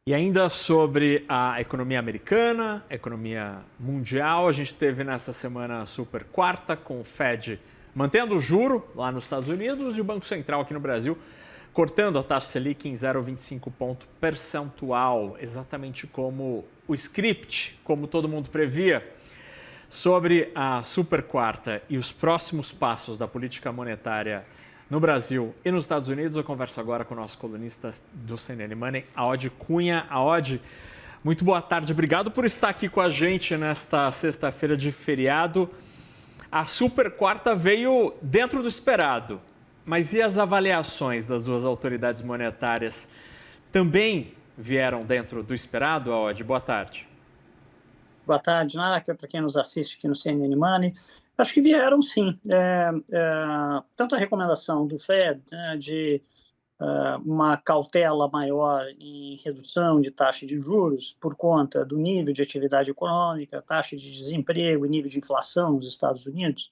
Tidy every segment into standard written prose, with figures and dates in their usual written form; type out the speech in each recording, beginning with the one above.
E ainda sobre a economia americana, a economia mundial, a gente teve nessa semana a super quarta com o Fed mantendo o juro lá nos Estados Unidos e o Banco Central aqui no Brasil cortando a taxa Selic em 0,25 ponto percentual, exatamente como o script, como todo mundo previa. Sobre a super quarta e os próximos passos da política monetária no Brasil e nos Estados Unidos, eu converso agora com o nosso colunista do CNN Money, Aode Cunha. Aode, muito boa tarde. Obrigado por estar aqui com a gente nesta sexta-feira de feriado. A super quarta veio dentro do esperado, mas e as avaliações das duas autoridades monetárias também vieram dentro do esperado, Aode? Boa tarde. Boa tarde, Nácar, para quem nos assiste aqui no CNN Money. Acho que vieram, sim. Tanto a recomendação do Fed, né, de uma cautela maior em redução de taxa de juros por conta do nível de atividade econômica, taxa de desemprego e nível de inflação nos Estados Unidos,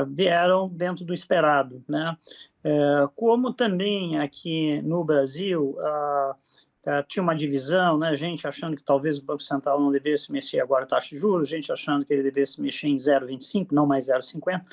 vieram dentro do esperado, né? Como também aqui no Brasil, tinha uma divisão, né? Gente achando que talvez o Banco Central não devesse mexer agora a taxa de juros, gente achando que ele devesse mexer em 0,25, não mais 0,50,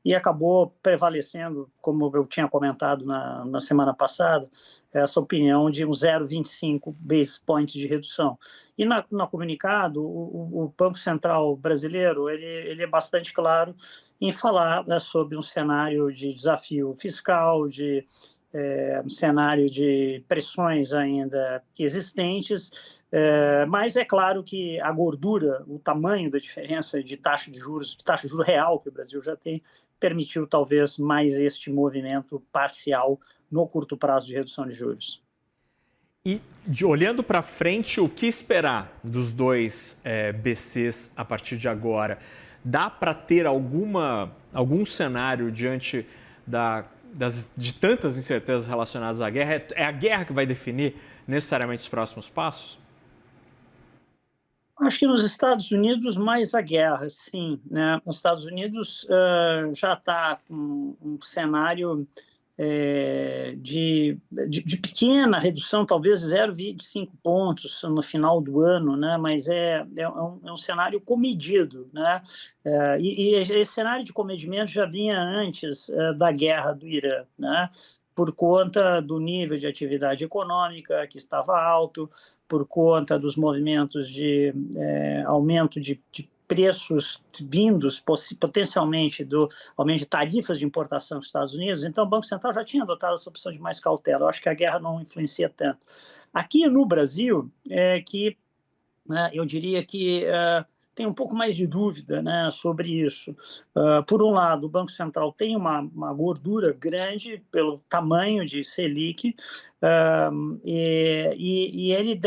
e acabou prevalecendo, como eu tinha comentado na semana passada, essa opinião de um 0,25 basis points de redução. E no comunicado, o Banco Central brasileiro ele é bastante claro em falar, né, sobre um cenário de desafio fiscal, de um cenário de pressões ainda existentes, mas é claro que a gordura, o tamanho da diferença de taxa de juros real que o Brasil já tem, permitiu talvez mais este movimento parcial no curto prazo de redução de juros. E olhando para frente, o que esperar dos dois BCs a partir de agora? Dá para ter algum cenário diante de tantas incertezas relacionadas à guerra? É a guerra que vai definir necessariamente os próximos passos? Acho que nos Estados Unidos mais a guerra, sim, né? Os Estados Unidos já está com um cenário de pequena redução, talvez 0,25 pontos no final do ano, né? Mas é um cenário comedido, né? E esse cenário de comedimento já vinha antes da guerra do Irã, né? Por conta do nível de atividade econômica que estava alto, por conta dos movimentos de aumento de preços vindos potencialmente do aumento de tarifas de importação dos Estados Unidos. Então, o Banco Central já tinha adotado essa opção de mais cautela. Eu acho que a guerra não influencia tanto. Aqui no Brasil, eu diria que tem um pouco mais de dúvida, né, sobre isso. Por um lado, o Banco Central tem uma gordura grande pelo tamanho de Selic, e ele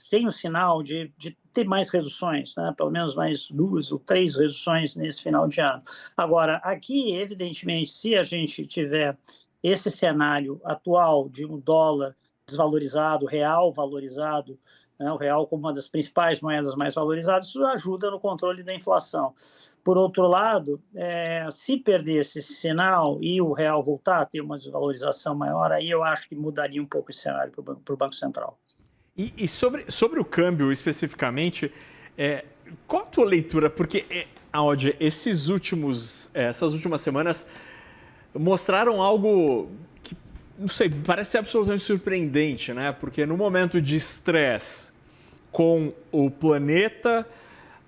tem o sinal de ter mais reduções, né, pelo menos mais 2 ou 3 reduções nesse final de ano. Agora, aqui, evidentemente, se a gente tiver esse cenário atual de um dólar desvalorizado, real valorizado, né, o real como uma das principais moedas mais valorizadas, isso ajuda no controle da inflação. Por outro lado, se perdesse esse sinal e o real voltar a ter uma desvalorização maior, aí eu acho que mudaria um pouco esse cenário para o Banco Central. E sobre o câmbio especificamente, qual a tua leitura? Porque, Aode, essas últimas semanas mostraram algo que, não sei, parece absolutamente surpreendente, né? Porque no momento de estresse com o planeta,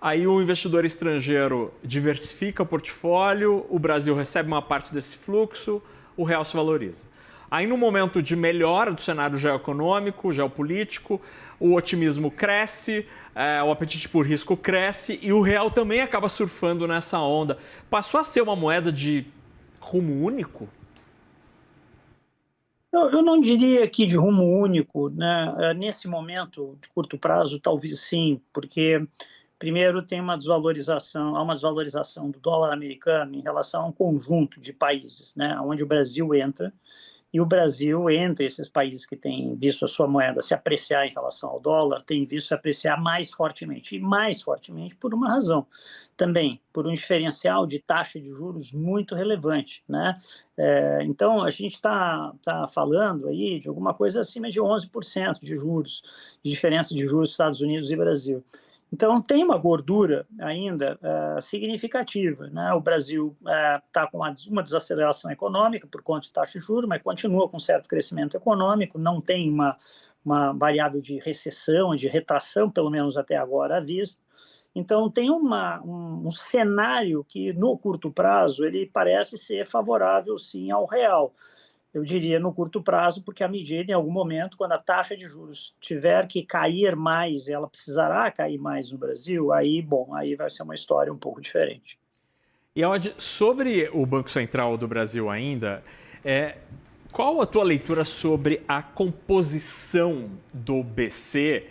aí o investidor estrangeiro diversifica o portfólio, o Brasil recebe uma parte desse fluxo, o real se valoriza. Aí no momento de melhora do cenário geoeconômico, geopolítico, o otimismo cresce, o apetite por risco cresce e o real também acaba surfando nessa onda. Passou a ser uma moeda de rumo único? Eu não diria que de rumo único, né? Nesse momento de curto prazo, talvez sim, porque primeiro tem há uma desvalorização do dólar americano em relação a um conjunto de países, né? Onde o Brasil entra, E o Brasil, entre esses países que têm visto a sua moeda se apreciar em relação ao dólar, tem visto se apreciar mais fortemente. E mais fortemente por uma razão também, por um diferencial de taxa de juros muito relevante, né? Então, a gente está falando aí de alguma coisa acima de 11% de juros, de diferença de juros Estados Unidos e Brasil. Então, tem uma gordura ainda significativa, né? O Brasil está com uma desaceleração econômica por conta de taxa de juros, mas continua com certo crescimento econômico, não tem uma variável de recessão, de retração, pelo menos até agora à vista. Então, tem um cenário que, no curto prazo, ele parece ser favorável, sim, ao real. Eu diria no curto prazo, porque à medida, em algum momento, quando a taxa de juros tiver que cair mais, ela precisará cair mais no Brasil, aí, bom, aí vai ser uma história um pouco diferente. E, Aod, sobre o Banco Central do Brasil ainda, qual a tua leitura sobre a composição do BC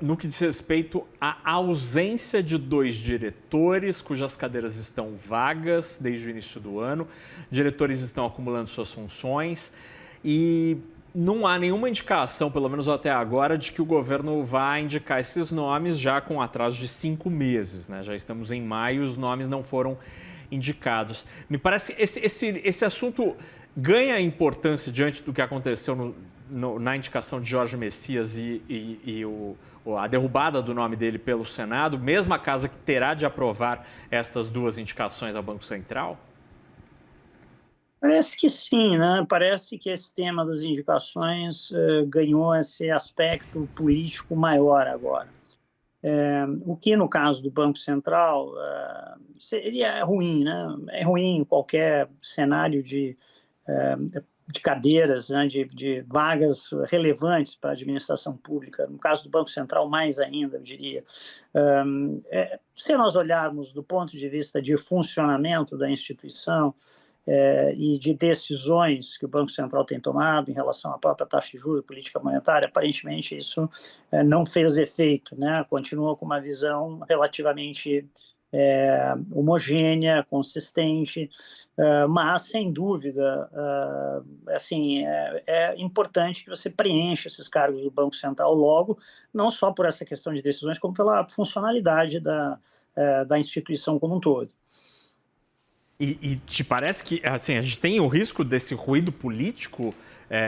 no que diz respeito à ausência de 2 diretores cujas cadeiras estão vagas desde o início do ano, diretores estão acumulando suas funções e não há nenhuma indicação, pelo menos até agora, de que o governo vai indicar esses nomes já com atraso de 5 meses, né? Já estamos em maio, os nomes não foram indicados. Me parece que esse assunto ganha importância diante do que aconteceu na indicação de Jorge Messias e a derrubada do nome dele pelo Senado, mesma casa que terá de aprovar estas 2 indicações ao Banco Central? Parece que sim, né? Parece que esse tema das indicações ganhou esse aspecto político maior agora. O que, no caso do Banco Central, seria ruim, né? É ruim em qualquer cenário de cadeiras, né, de vagas relevantes para a administração pública. No caso do Banco Central, mais ainda, eu diria. Se nós olharmos do ponto de vista de funcionamento da instituição, e de decisões que o Banco Central tem tomado em relação à própria taxa de juros, política monetária, aparentemente isso não fez efeito, né? Continua com uma visão relativamente homogênea, consistente, mas, sem dúvida, assim, é importante que você preencha esses cargos do Banco Central logo, não só por essa questão de decisões, como pela funcionalidade da instituição como um todo. E te parece que assim, a gente tem o risco desse ruído político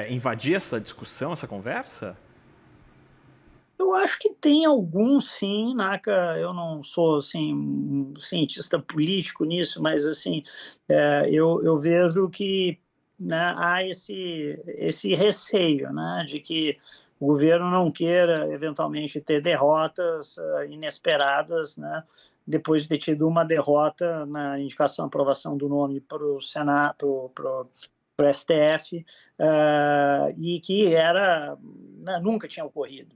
invadir essa discussão, essa conversa? Eu acho que tem algum, sim, Naka. Eu não sou assim, um cientista político nisso, mas assim, eu vejo que, né, há esse receio, né, de que o governo não queira eventualmente ter derrotas inesperadas, né, depois de ter tido uma derrota na indicação e aprovação do nome para o Senado, para o STF, e que né, nunca tinha ocorrido.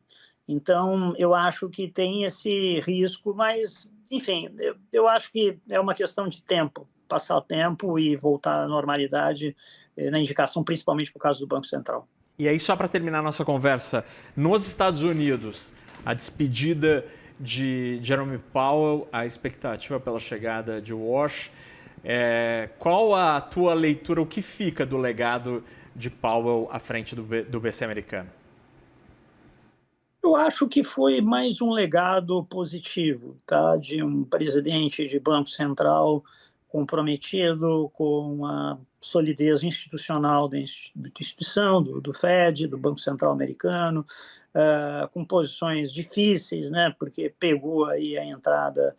Então, eu acho que tem esse risco, mas, enfim, eu acho que é uma questão de tempo, passar o tempo e voltar à normalidade na indicação, principalmente por causa do Banco Central. E aí, só para terminar a nossa conversa, nos Estados Unidos, a despedida de Jerome Powell, a expectativa pela chegada de Walsh, qual a tua leitura, o que fica do legado de Powell à frente do BC americano? Eu acho que foi mais um legado positivo, tá? De um presidente de Banco Central comprometido com a solidez institucional da instituição, do Fed, do Banco Central americano, com posições difíceis, né? Porque pegou aí a entrada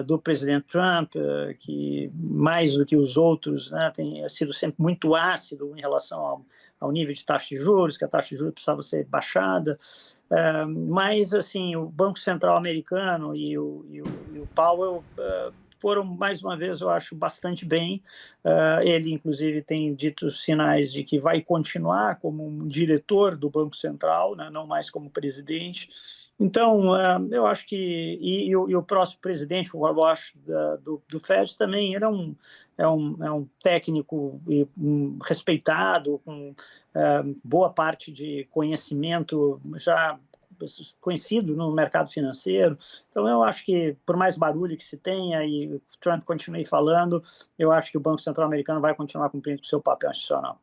do presidente Trump, que mais do que os outros, né, tem sido sempre muito ácido em relação ao nível de taxa de juros, que a taxa de juros precisava ser baixada. Mas, assim, o Banco Central americano e o Powell foram, mais uma vez, eu acho, bastante bem. Ele, inclusive, tem dito sinais de que vai continuar como um diretor do Banco Central, né, não mais como presidente. Então, eu acho que... E o próximo presidente, o Walsh, do Fed, também era um técnico respeitado, com boa parte de conhecimento já conhecido no mercado financeiro. Então, eu acho que, por mais barulho que se tenha e o Trump continue falando, eu acho que o Banco Central americano vai continuar cumprindo o seu papel institucional.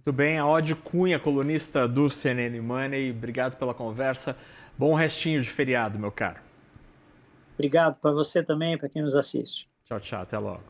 Muito bem, a Odd Cunha, colunista do CNN Money, obrigado pela conversa. Bom restinho de feriado, meu caro. Obrigado para você também, para quem nos assiste. Tchau, tchau, até logo.